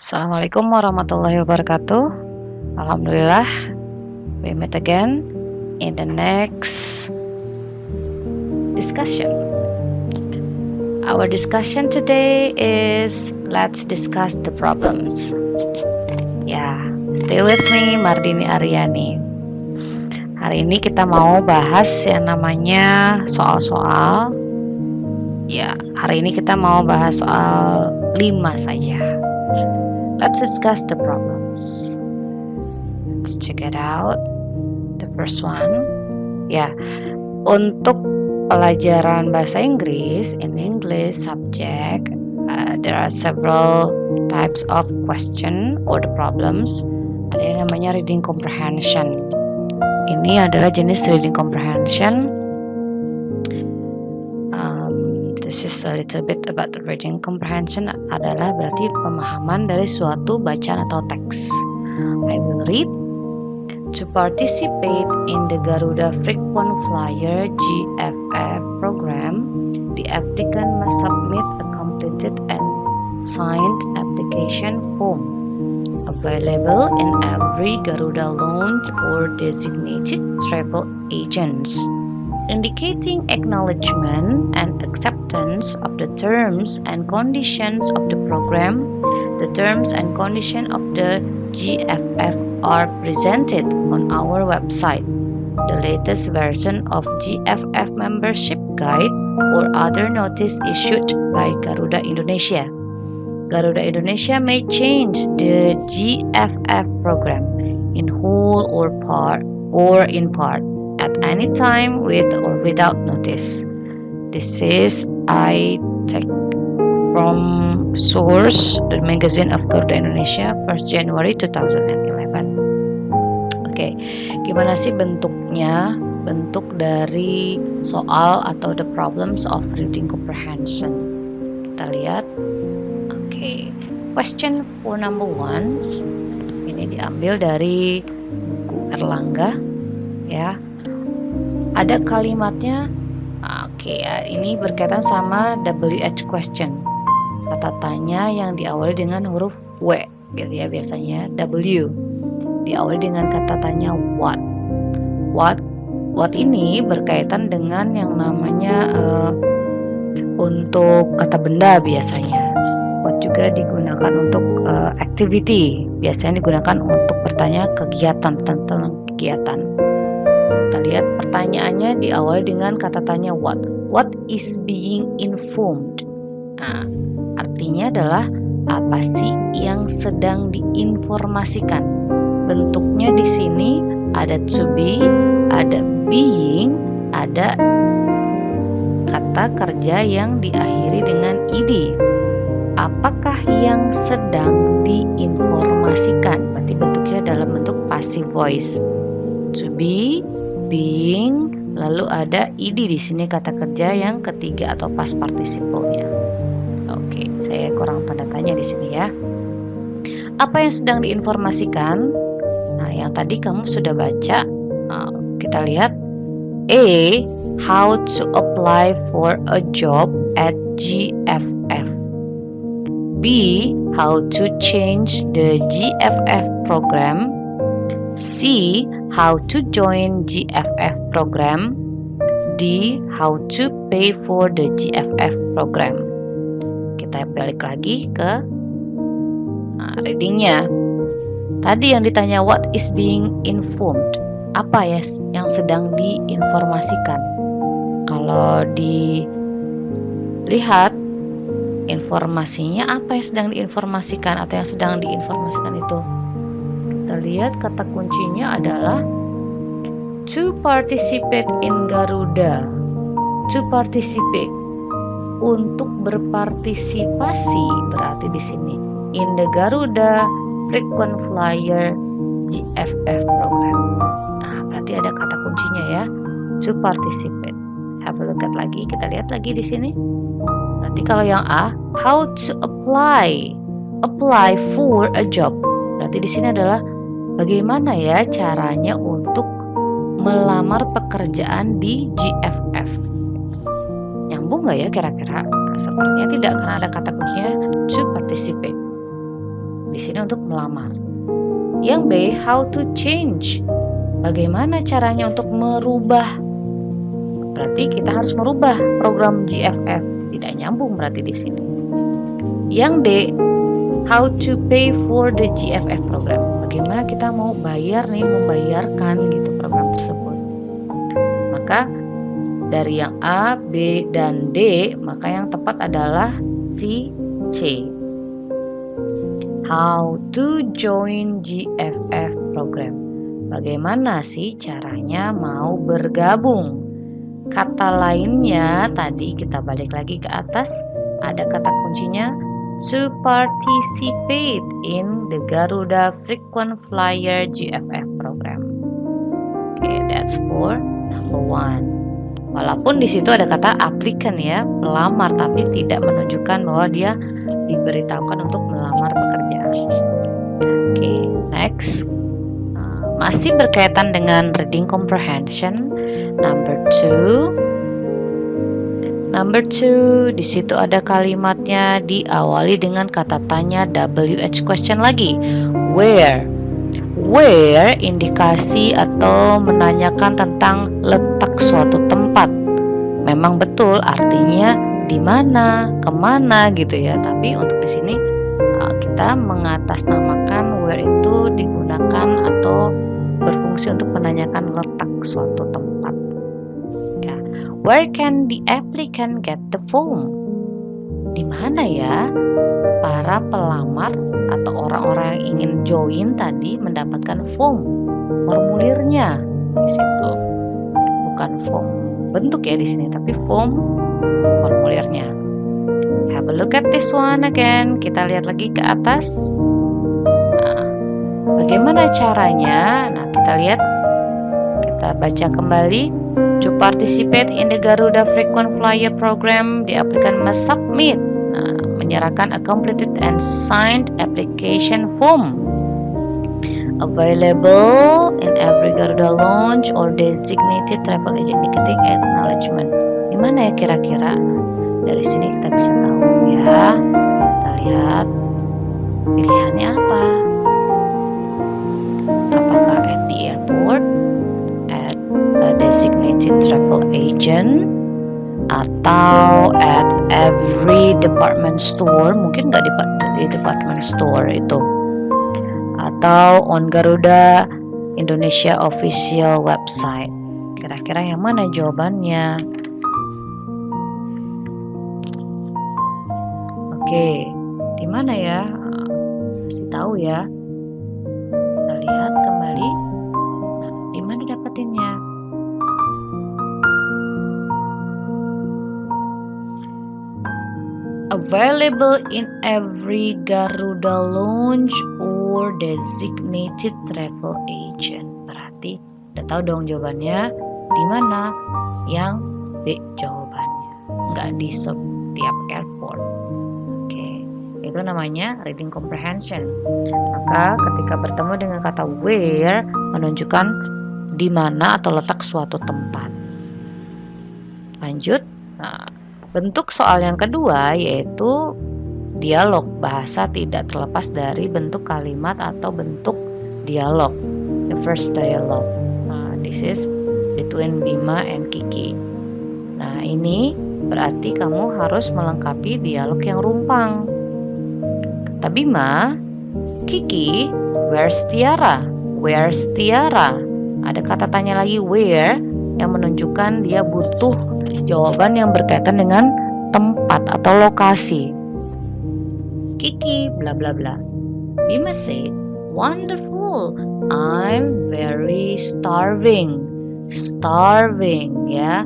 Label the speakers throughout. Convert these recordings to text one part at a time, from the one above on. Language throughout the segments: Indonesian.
Speaker 1: Assalamualaikum warahmatullahi wabarakatuh. Alhamdulillah, we met again in the next discussion. Our discussion today is let's discuss the problems. Ya, still with me Mardini Aryani. Hari ini kita mau bahas yang namanya soal-soal. Ya, hari ini kita mau bahas soal 5 saja. Let's discuss the problems. Let's check it out. The first one. Ya, untuk pelajaran bahasa Inggris, in English subject, there are several types of question or the problems. Ada yang namanya reading comprehension. Ini adalah jenis reading comprehension. This is a little bit about the reading comprehension, adalah berarti pemahaman dari suatu bacaan atau teks. I will read. To participate in the Garuda Frequent Flyer GFF program, the applicant must submit a completed and signed application form available in every Garuda lounge or designated travel agents, indicating acknowledgement and acceptance of the terms and conditions of the program. The terms and conditions of the GFF are presented on our website. The latest version of GFF membership guide or other notice issued by Garuda Indonesia. Garuda Indonesia may change the GFF program in whole or in part at any time with or without notice. This is I take from source, the magazine of Garuda Indonesia, 1st January 2011. Oke, gimana sih bentuknya? Bentuk dari soal atau the problems of reading comprehension. Kita lihat. Oke, question for number 1. Ini diambil dari buku Erlangga, ya. Ada kalimatnya. Oke, ini berkaitan sama WH question. Kata tanya yang diawali dengan huruf W, gitu ya, biasanya W. Diawali dengan kata tanya what. What ini berkaitan dengan yang namanya untuk kata benda biasanya. What juga digunakan untuk activity. Biasanya digunakan untuk bertanya kegiatan, tentang kegiatan. Kita lihat pertanyaannya diawali dengan kata tanya what. What is being informed? Nah, artinya adalah apa sih yang sedang diinformasikan? Bentuknya di sini ada to be, ada being, ada kata kerja yang diakhiri dengan ed. Apakah yang sedang diinformasikan? Berarti bentuknya dalam bentuk passive voice. To be, being, lalu ada ed di sini kata kerja yang ketiga atau past participle-nya. Oke, saya kurang tanda tanya di sini ya. Apa yang sedang diinformasikan? Nah, yang tadi kamu sudah baca. Kita lihat. A. How to apply for a job at GFF. B. How to change the GFF program. C. How to join GFF program. D. How to pay for the GFF program. Kita balik lagi ke readingnya. Tadi yang ditanya what is being informed, apa ya yang sedang diinformasikan? Kalau dilihat informasinya, apa yang sedang diinformasikan atau yang sedang diinformasikan itu? Kita lihat kata kuncinya adalah to participate in Garuda. To participate, untuk berpartisipasi, berarti di sini in the Garuda Frequent Flyer GFF program. Nah, berarti ada kata kuncinya ya, to participate. Have a look at lagi, kita lihat lagi di sini. Nanti kalau yang A, how to apply for a job. Berarti di sini adalah bagaimana ya caranya untuk melamar pekerjaan di GFF. Nyambung nggak ya kira-kira? Sepertinya tidak, karena ada kata kuncinya to participate. di sini untuk melamar. Yang B, how to change. Bagaimana caranya untuk merubah? Berarti kita harus merubah program GFF. Tidak nyambung berarti di sini. Yang D, how to pay for the GFF program. Bagaimana kita mau membayarkan gitu program tersebut. Maka dari yang A, B, dan D, maka yang tepat adalah si C. How to join GFF program. Bagaimana sih caranya mau bergabung? Kata lainnya tadi kita balik lagi ke atas, ada kata kuncinya to participate in the Garuda Frequent Flyer GFF program. Okay, that's for number 1. Walaupun di situ ada kata applicant ya, pelamar, tapi tidak menunjukkan bahwa dia diberitahukan untuk melamar pekerjaan. Oke, next. Masih berkaitan dengan reading comprehension. Number 2, di situ ada kalimatnya diawali dengan kata tanya WH question lagi. Where indikasi atau menanyakan tentang letak suatu tempat. Memang betul artinya di mana, kemana gitu ya. Tapi untuk di sini kita mengatasnamakan where itu digunakan atau berfungsi untuk menanyakan letak suatu tempat. Ya. Where can the applicant get the form? Di mana ya para pelamar atau orang-orang yang ingin join tadi mendapatkan formulirnya di situ. Bukan form bentuk ya di sini, tapi formulirnya. Have a look at this one again. Kita lihat lagi ke atas. Nah, bagaimana caranya? Nah, kita lihat. Kita baca kembali. To participate in the Garuda Frequent Flyer Program, the applicant must submit, menyerahkan a completed and signed application form available in every Garuda lounge or designated travel agent indicating acknowledgement. Di mana ya kira-kira? Dari sini kita bisa tahu ya. Kita lihat pilihannya apa. Apakah at the airport, at a designated travel agent, atau at every department store? Mungkin nggak di department store itu. Atau on Garuda Indonesia official website. Kira-kira yang mana jawabannya? Oke, di mana ya? Kasih tahu ya. Kita lihat kembali. Di mana dapetinnya? Available in every Garuda lounge or designated travel agent. Berarti udah tahu dong jawabannya. Di mana? Yang B jawabannya. Nggak di setiap airport. Itu namanya reading comprehension. Maka ketika bertemu dengan kata where menunjukkan di mana atau letak suatu tempat. Lanjut. Nah, bentuk soal yang kedua yaitu dialog. Bahasa tidak terlepas dari bentuk kalimat atau bentuk dialog. The first dialogue. Nah, this is between Bima and Kiki. Nah, ini berarti kamu harus melengkapi dialog yang rumpang. Kata Bima, Kiki, where's Tiara? Where's Tiara? Ada kata tanya lagi where yang menunjukkan dia butuh jawaban yang berkaitan dengan tempat atau lokasi. Kiki, bla bla bla. Bima said, wonderful, I'm very starving. Starving ya,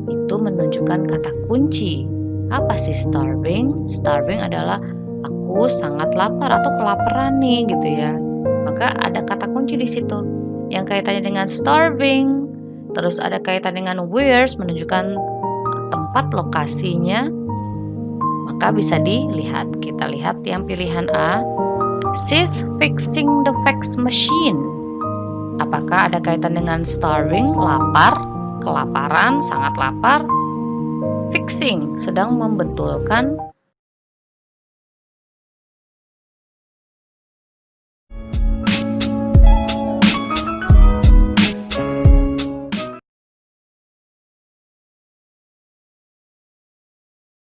Speaker 1: itu menunjukkan kata kunci. Apa sih starving? Starving adalah aku sangat lapar atau kelaparan nih gitu ya. Maka ada kata kunci di situ yang kaitannya dengan starving. Terus ada kaitan dengan where's menunjukkan tempat lokasinya. Maka bisa dilihat. Kita lihat yang pilihan A. She's fixing the fax machine. Apakah ada kaitan dengan starving, lapar, kelaparan, sangat lapar? Fixing sedang membetulkan